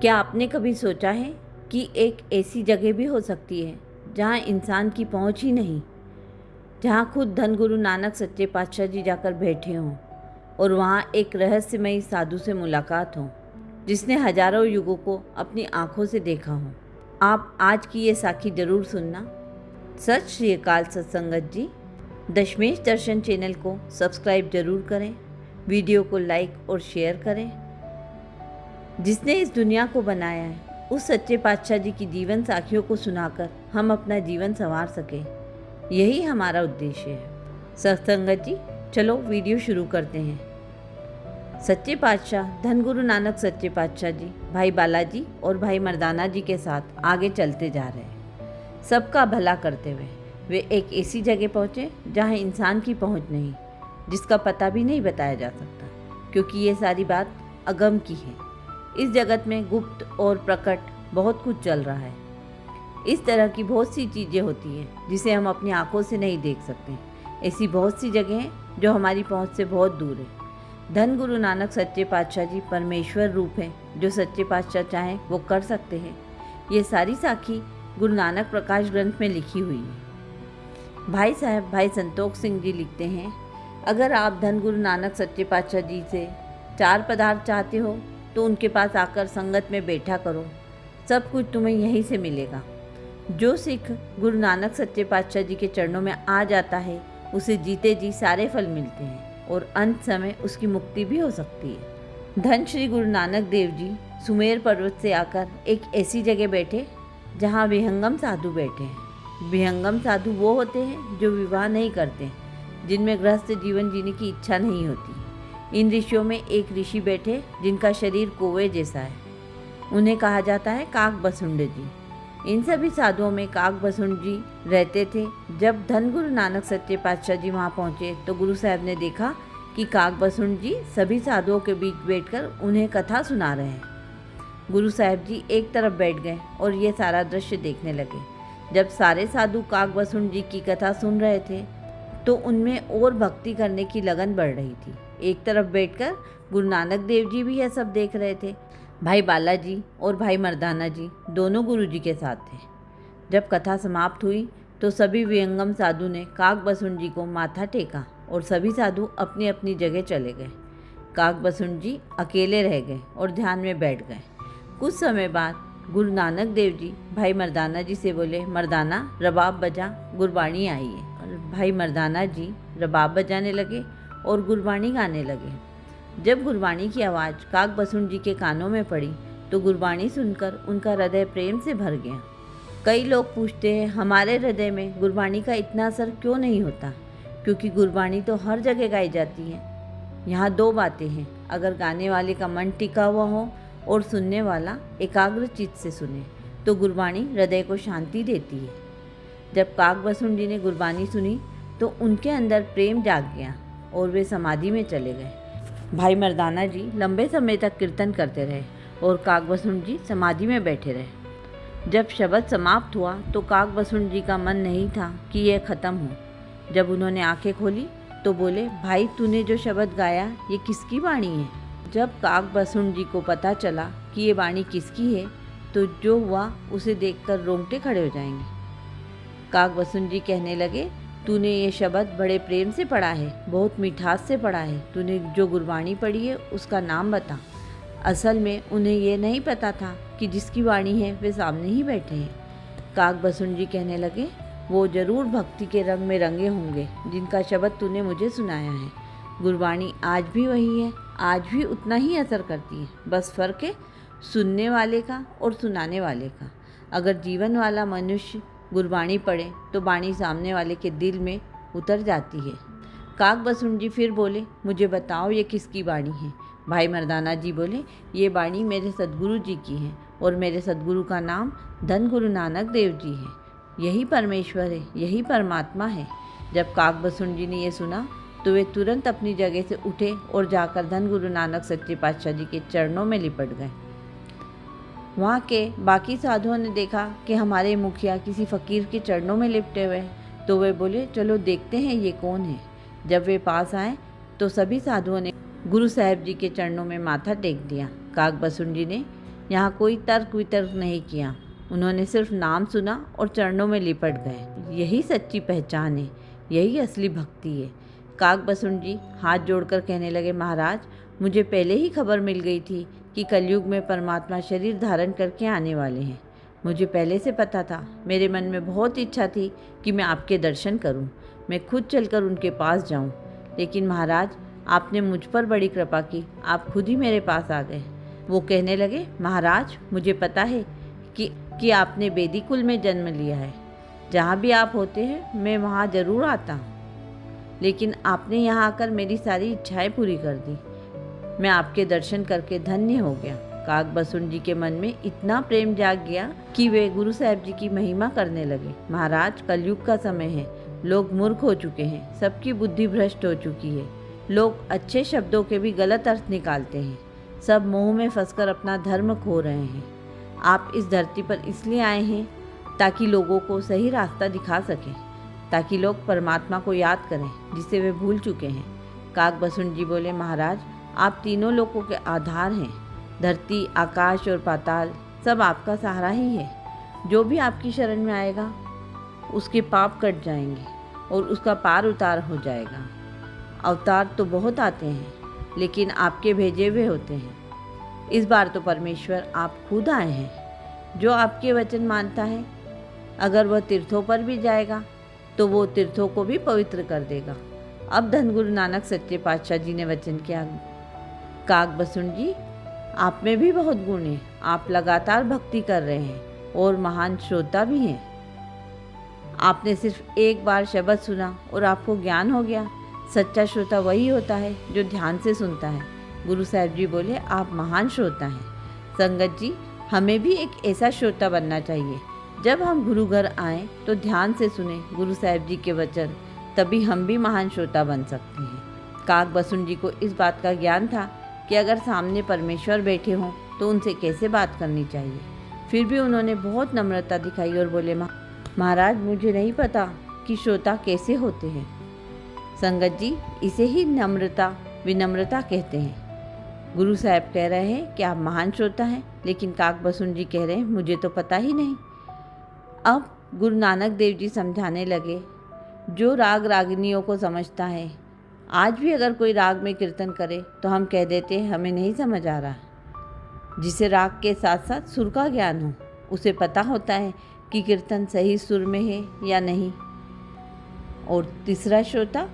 क्या आपने कभी सोचा है कि एक ऐसी जगह भी हो सकती है जहाँ इंसान की पहुँच ही नहीं, जहाँ खुद धन गुरु नानक सच्चे पातशाह जी जाकर बैठे हों और वहाँ एक रहस्यमयी साधु से मुलाकात हो जिसने हजारों युगों को अपनी आंखों से देखा हो। आप आज की ये साखी जरूर सुनना। सत श्री अकाल सत्संगत जी। दशमेश दर्शन चैनल को सब्सक्राइब जरूर करें, वीडियो को लाइक और शेयर करें। जिसने इस दुनिया को बनाया है उस सच्चे पातशाह जी की जीवन साखियों को सुनाकर हम अपना जीवन संवार सकें, यही हमारा उद्देश्य है। सत्संगत जी, चलो वीडियो शुरू करते हैं। सच्चे पातशाह धन गुरु नानक सच्चे पातशाह जी भाई बालाजी और भाई मर्दाना जी के साथ आगे चलते जा रहे हैं। सबका भला करते हुए वे एक ऐसी जगह पहुँचे जहाँ इंसान की पहुँच नहीं, जिसका पता भी नहीं बताया जा सकता, क्योंकि ये सारी बात अगम की है। इस जगत में गुप्त और प्रकट बहुत कुछ चल रहा है। इस तरह की बहुत सी चीज़ें होती हैं जिसे हम अपनी आंखों से नहीं देख सकते। ऐसी बहुत सी जगह हैं जो हमारी पहुंच से बहुत दूर है। धन गुरु नानक सच्चे पातशाह जी परमेश्वर रूप हैं, जो सच्चे पातशाह चाहें वो कर सकते हैं। ये सारी साखी गुरु नानक प्रकाश ग्रंथ में लिखी हुई है। भाई साहब भाई संतोख सिंह जी लिखते हैं, अगर आप धन गुरु नानक सच्चे पातशाह जी से 4 पदार्थ चाहते हो तो उनके पास आकर संगत में बैठा करो, सब कुछ तुम्हें यहीं से मिलेगा। जो सिख गुरु नानक सच्चे पातशाह जी के चरणों में आ जाता है उसे जीते जी सारे फल मिलते हैं और अंत समय उसकी मुक्ति भी हो सकती है। धन श्री गुरु नानक देव जी सुमेर पर्वत से आकर एक ऐसी जगह बैठे जहाँ विहंगम साधु बैठे हैं। विहंगम साधु वो होते हैं जो विवाह नहीं करते, जिनमें गृहस्थ जीवन जीने की इच्छा नहीं होती। इन ऋषियों में एक ऋषि बैठे जिनका शरीर कौवे जैसा है। उन्हें कहा जाता है काकभसुंड जी। इन सभी साधुओं में काकभसुंड जी रहते थे। जब धन गुरु नानक सच्चे पातशाह जी वहाँ पहुँचे तो गुरु साहब ने देखा कि काकभसुंड जी सभी साधुओं के बीच बैठकर उन्हें कथा सुना रहे हैं। गुरु साहब जी एक तरफ बैठ गए और ये सारा दृश्य देखने लगे। जब सारे साधु काकभसुंड जी की कथा सुन रहे थे तो उनमें और भक्ति करने की लगन बढ़ रही थी। एक तरफ बैठकर गुरु नानक देव जी भी यह सब देख रहे थे। भाई बालाजी और भाई मर्दाना जी दोनों गुरु जी के साथ थे। जब कथा समाप्त हुई तो सभी विहंगम साधु ने काकभसुंड जी को माथा टेका और सभी साधु अपनी अपनी जगह चले गए। काकभसुंड जी अकेले रह गए और ध्यान में बैठ गए। कुछ समय बाद गुरु नानक देव जी भाई मर्दाना जी से बोले, मर्दाना रबाब बजा, गुरबाणी आई है। और भाई मर्दाना जी रबाब बजाने लगे और गुरबाणी गाने लगे। जब गुरबाणी की आवाज़ काकभसुंड जी के कानों में पड़ी तो गुरबाणी सुनकर उनका हृदय प्रेम से भर गया। कई लोग पूछते हैं हमारे हृदय में गुरबाणी का इतना असर क्यों नहीं होता, क्योंकि गुरबाणी तो हर जगह गाई जाती है। यहाँ 2 बातें हैं, अगर गाने वाले का मन टिका हुआ हो और सुनने वाला एकाग्र चित्त से सुने तो गुरबाणी हृदय को शांति देती है। जब काकभसुंड जी ने गुरबाणी सुनी तो उनके अंदर प्रेम जाग गया और वे समाधि में चले गए। भाई मर्दाना जी लंबे समय तक कीर्तन करते रहे और काकभसुंड जी समाधि में बैठे रहे। जब शब्द समाप्त हुआ तो काकभसुंड जी का मन नहीं था कि यह ख़त्म हो। जब उन्होंने आंखें खोली तो बोले, भाई तूने जो शब्द गाया ये किसकी वाणी है? जब काकभसुंड जी को पता चला कि ये वाणी किसकी है तो जो हुआ उसे देखकर रोंगटे खड़े हो जाएंगे। काकभसुंड जी कहने लगे, तूने ये शब्द बड़े प्रेम से पढ़ा है, बहुत मिठास से पढ़ा है। तूने जो गुरबाणी पढ़ी है उसका नाम बता। असल में उन्हें ये नहीं पता था कि जिसकी वाणी है वे सामने ही बैठे हैं। काकभसुंड जी कहने लगे, वो जरूर भक्ति के रंग में रंगे होंगे जिनका शब्द तूने मुझे सुनाया है। गुरबाणी आज भी वही है, आज भी उतना ही असर करती है, बस फ़र्क है सुनने वाले का और सुनाने वाले का। अगर जीवन वाला मनुष्य गुरबाणी पढ़े तो बाणी सामने वाले के दिल में उतर जाती है। काकभसुंड जी फिर बोले, मुझे बताओ ये किसकी बाणी है? भाई मर्दाना जी बोले, ये बाणी मेरे सद्गुरु जी की है और मेरे सद्गुरु का नाम धन गुरु नानक देव जी है। यही परमेश्वर है, यही परमात्मा है। जब काकभसुंड जी ने यह सुना तो वे तुरंत अपनी जगह से उठे और जाकर धन गुरु नानक सच्चे पातशाह जी के चरणों में लिपट गए। वहाँ के बाकी साधुओं ने देखा कि हमारे मुखिया किसी फ़कीर के चरणों में लिपटे हुए हैं, तो वे बोले, चलो देखते हैं ये कौन है। जब वे पास आए तो सभी साधुओं ने गुरु साहब जी के चरणों में माथा टेक दिया। काकभसुंड जी ने यहाँ कोई तर्क वितर्क नहीं किया, उन्होंने सिर्फ नाम सुना और चरणों में लिपट गए। यही सच्ची पहचान है, यही असली भक्ति है। काकभसून जी हाथ जोड़कर कहने लगे, महाराज, मुझे पहले ही खबर मिल गई थी कि कलयुग में परमात्मा शरीर धारण करके आने वाले हैं। मुझे पहले से पता था। मेरे मन में बहुत इच्छा थी कि मैं आपके दर्शन करूं, मैं खुद चलकर उनके पास जाऊं। लेकिन महाराज, आपने मुझ पर बड़ी कृपा की, आप खुद ही मेरे पास आ गए। वो कहने लगे, महाराज, मुझे पता है कि आपने बेदी कुल में जन्म लिया है। जहाँ भी आप होते हैं मैं वहाँ ज़रूर आता हूँ। लेकिन आपने यहाँ आकर मेरी सारी इच्छाएं पूरी कर दी। मैं आपके दर्शन करके धन्य हो गया। काकभसून जी के मन में इतना प्रेम जाग गया कि वे गुरु साहब जी की महिमा करने लगे। महाराज, कलयुग का समय है, लोग मूर्ख हो चुके हैं, सबकी बुद्धि भ्रष्ट हो चुकी है। लोग अच्छे शब्दों के भी गलत अर्थ निकालते हैं। सब मोह में फंसकर अपना धर्म खो रहे हैं। आप इस धरती पर इसलिए आए हैं ताकि लोगों को सही रास्ता दिखा सकें, ताकि लोग परमात्मा को याद करें जिसे वे भूल चुके हैं। काकभसून जी बोले, महाराज, आप तीनों लोगों के आधार हैं। धरती, आकाश और पाताल सब आपका सहारा ही है। जो भी आपकी शरण में आएगा उसके पाप कट जाएंगे और उसका पार उतार हो जाएगा। अवतार तो बहुत आते हैं, लेकिन आपके भेजे हुए होते हैं। इस बार तो परमेश्वर आप खुद आए हैं। जो आपके वचन मानता है, अगर वह तीर्थों पर भी जाएगा तो वो तीर्थों को भी पवित्र कर देगा। अब धन गुरु नानक सच्चे पातशाह जी ने वचन किया, काकभसून जी, आप में भी बहुत गुण है। आप लगातार भक्ति कर रहे हैं और महान श्रोता भी हैं। आपने सिर्फ एक बार शब्द सुना और आपको ज्ञान हो गया। सच्चा श्रोता वही होता है जो ध्यान से सुनता है। गुरु साहब जी बोले, आप महान श्रोता हैं। संगत जी, हमें भी एक ऐसा श्रोता बनना चाहिए। जब हम गुरु घर आएँ तो ध्यान से सुने गुरु साहब जी के वचन, तभी हम भी महान श्रोता बन सकते हैं। काकभसून जी को इस बात का ज्ञान था कि अगर सामने परमेश्वर बैठे हों तो उनसे कैसे बात करनी चाहिए। फिर भी उन्होंने बहुत नम्रता दिखाई और बोले, महाराज, मुझे नहीं पता कि श्रोता कैसे होते हैं। संगत जी, इसे ही नम्रता, विनम्रता कहते हैं। गुरु साहब कह रहे हैं कि आप महान श्रोता हैं, लेकिन काकभसून जी कह रहे हैं, मुझे तो पता ही नहीं। अब गुरु नानक देव जी समझाने लगे, जो राग रागिनियों को समझता है, आज भी अगर कोई राग में कीर्तन करे तो हम कह देते हैं हमें नहीं समझ आ रहा। जिसे राग के साथ साथ सुर का ज्ञान हो, उसे पता होता है कि कीर्तन सही सुर में है या नहीं। और तीसरा श्रोता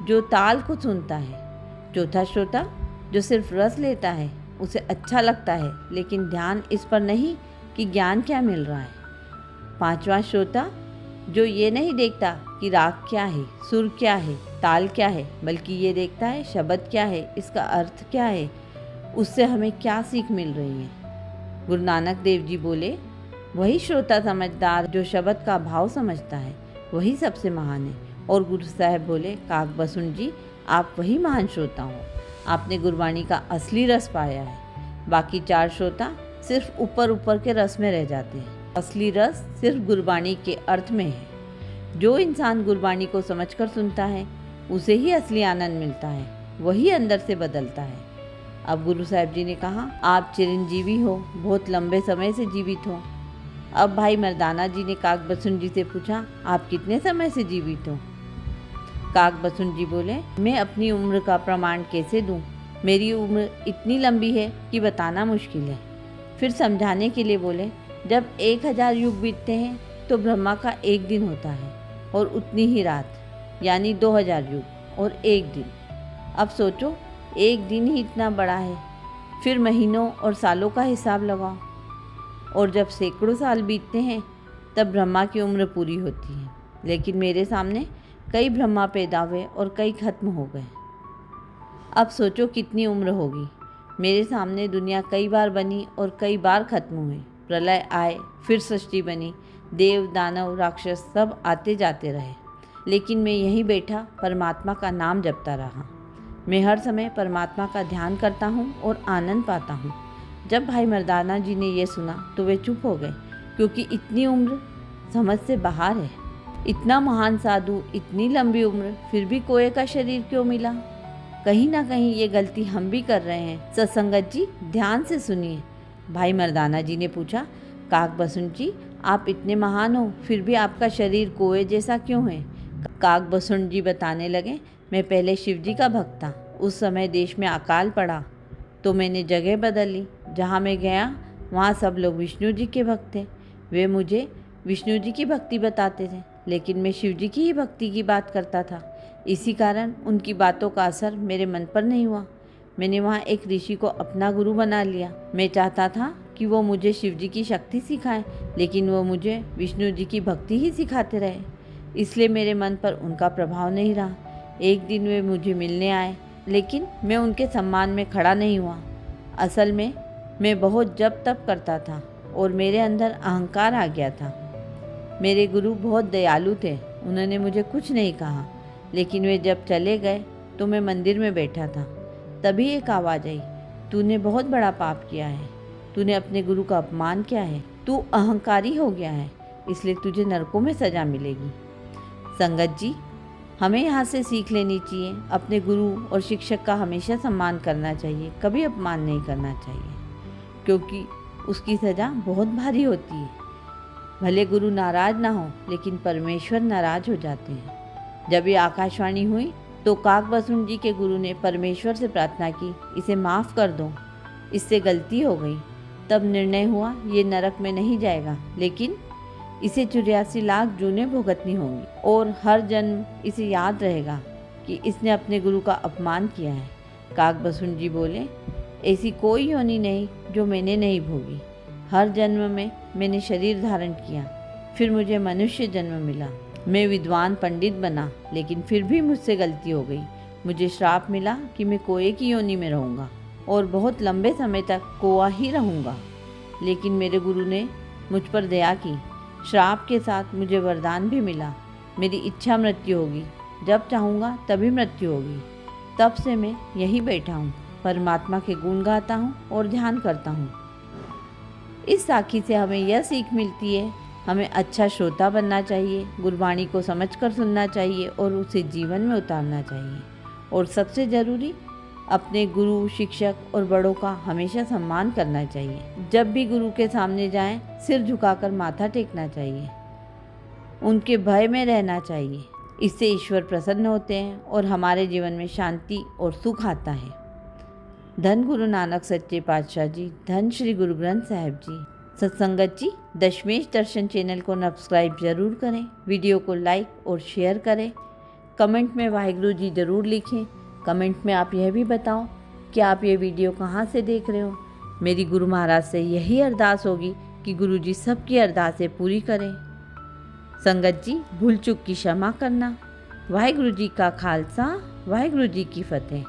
जो ताल को सुनता है। चौथा श्रोता जो सिर्फ रस लेता है, उसे अच्छा लगता है लेकिन ध्यान इस पर नहीं कि ज्ञान क्या मिल रहा है। पांचवा श्रोता जो ये नहीं देखता कि राग क्या है, सुर क्या है, ताल क्या है, बल्कि ये देखता है शब्द क्या है, इसका अर्थ क्या है, उससे हमें क्या सीख मिल रही है। गुरु नानक देव जी बोले, वही श्रोता समझदार जो शब्द का भाव समझता है, वही सबसे महान है। और गुरु साहब बोले, काकभसून जी, आप वही महान श्रोता हो। आपने गुरबाणी का असली रस पाया है। बाकी चार श्रोता सिर्फ ऊपर ऊपर के रस में रह जाते हैं। असली रस सिर्फ गुरबाणी के अर्थ में है। जो इंसान गुरबाणी को समझकर सुनता है, उसे ही असली आनंद मिलता है, वही अंदर से बदलता है। अब गुरु साहब जी ने कहा, आप चिरंजीवी हो, बहुत लंबे समय से जीवित हो। अब भाई मर्दाना जी ने काकभसून जी से पूछा, आप कितने समय से जीवित हो? काकभसून जी बोले, मैं अपनी उम्र का प्रमाण कैसे दूं? मेरी उम्र इतनी लंबी है कि बताना मुश्किल है। फिर समझाने के लिए बोले, जब 1000 युग बीतते हैं तो ब्रह्मा का एक दिन होता है और उतनी ही रात, यानी 2000 युग और एक दिन। अब सोचो, एक दिन ही इतना बड़ा है, फिर महीनों और सालों का हिसाब लगाओ। और जब सैकड़ों साल बीतते हैं तब ब्रह्मा की उम्र पूरी होती है। लेकिन मेरे सामने कई ब्रह्मा पैदा हुए और कई खत्म हो गए। अब सोचो कितनी उम्र होगी। मेरे सामने दुनिया कई बार बनी और कई बार खत्म हुई। प्रलय आए, फिर सृष्टि बनी, देव दानव राक्षस सब आते जाते रहे, लेकिन मैं यहीं बैठा परमात्मा का नाम जपता रहा। मैं हर समय परमात्मा का ध्यान करता हूँ और आनंद पाता हूँ। जब भाई मर्दाना जी ने यह सुना तो वे चुप हो गए, क्योंकि इतनी उम्र समझ से बाहर है। इतना महान साधु, इतनी लंबी उम्र, फिर भी कोए का शरीर क्यों मिला? कहीं ना कहीं ये गलती हम भी कर रहे हैं। सत्संगत जी, ध्यान से सुनिए। भाई मर्दाना जी ने पूछा, काक बसुंठ जी, आप इतने महान हो, फिर भी आपका शरीर कोए जैसा क्यों है? काक बसुंठ जी बताने लगे, मैं पहले शिव जी का भक्त था। उस समय देश में अकाल पड़ा तो मैंने जगह बदल ली। जहाँ मैं गया वहाँ सब लोग विष्णु जी के भक्त थे। वे मुझे विष्णु जी की भक्ति बताते थे, लेकिन मैं शिव जी की ही भक्ति की बात करता था। इसी कारण उनकी बातों का असर मेरे मन पर नहीं हुआ। मैंने वहाँ एक ऋषि को अपना गुरु बना लिया। मैं चाहता था कि वो मुझे शिव जी की शक्ति सिखाए, लेकिन वो मुझे विष्णु जी की भक्ति ही सिखाते रहे। इसलिए मेरे मन पर उनका प्रभाव नहीं रहा। एक दिन वे मुझे मिलने आए, लेकिन मैं उनके सम्मान में खड़ा नहीं हुआ। असल में मैं बहुत जप तप करता था और मेरे अंदर अहंकार आ गया था। मेरे गुरु बहुत दयालु थे, उन्होंने मुझे कुछ नहीं कहा, लेकिन वे जब चले गए तो मैं मंदिर में बैठा था। तभी एक आवाज़ आई, तूने बहुत बड़ा पाप किया है, तूने अपने गुरु का अपमान किया है, तू अहंकारी हो गया है, इसलिए तुझे नरकों में सज़ा मिलेगी। संगत जी, हमें यहाँ से सीख लेनी चाहिए, अपने गुरु और शिक्षक का हमेशा सम्मान करना चाहिए, कभी अपमान नहीं करना चाहिए, क्योंकि उसकी सज़ा बहुत भारी होती है। भले गुरु नाराज ना हो, लेकिन परमेश्वर नाराज हो जाते हैं। जब ये आकाशवाणी हुई तो काक बसुंठ जी के गुरु ने परमेश्वर से प्रार्थना की, इसे माफ़ कर दो, इससे गलती हो गई। तब निर्णय हुआ ये नरक में नहीं जाएगा, लेकिन इसे 84 लाख जूनें भुगतनी होंगी और हर जन्म इसे याद रहेगा कि इसने अपने गुरु का अपमान किया है। काक बसुंठ जी बोले, ऐसी कोई योनि नहीं जो मैंने नहीं भोगी। हर जन्म में मैंने शरीर धारण किया, फिर मुझे मनुष्य जन्म मिला। मैं विद्वान पंडित बना, लेकिन फिर भी मुझसे गलती हो गई। मुझे श्राप मिला कि मैं कोए की योनि में रहूँगा और बहुत लंबे समय तक कोआ ही रहूँगा, लेकिन मेरे गुरु ने मुझ पर दया की। श्राप के साथ मुझे वरदान भी मिला, मेरी इच्छा मृत्यु होगी, जब चाहूँगा तभी मृत्यु होगी। तब से मैं यही बैठा हूँ, परमात्मा के गुण गाता हूँ और ध्यान करता हूँ। इस साखी से हमें यह सीख मिलती है, हमें अच्छा श्रोता बनना चाहिए, गुरबाणी को समझकर सुनना चाहिए और उसे जीवन में उतारना चाहिए। और सबसे ज़रूरी, अपने गुरु, शिक्षक और बड़ों का हमेशा सम्मान करना चाहिए। जब भी गुरु के सामने जाएं, सिर झुकाकर माथा टेकना चाहिए, उनके भय में रहना चाहिए। इससे ईश्वर प्रसन्न होते हैं और हमारे जीवन में शांति और सुख आता है। धन गुरु नानक सच्चे पातशाह जी, धन श्री गुरु ग्रंथ साहिब जी। सत्संगत जी, दशमेश दर्शन चैनल को सब्सक्राइब जरूर करें, वीडियो को लाइक और शेयर करें, कमेंट में वाहिगुरु जी ज़रूर लिखें। कमेंट में आप यह भी बताओ कि आप ये वीडियो कहाँ से देख रहे हो। मेरी गुरु महाराज से यही अरदास होगी कि गुरु जी सबकी अरदासें पूरी करें। संगत जी, भूल चूक की क्षमा करना। वाहिगुरु जी का खालसा, वाहिगुरु जी की फतेह।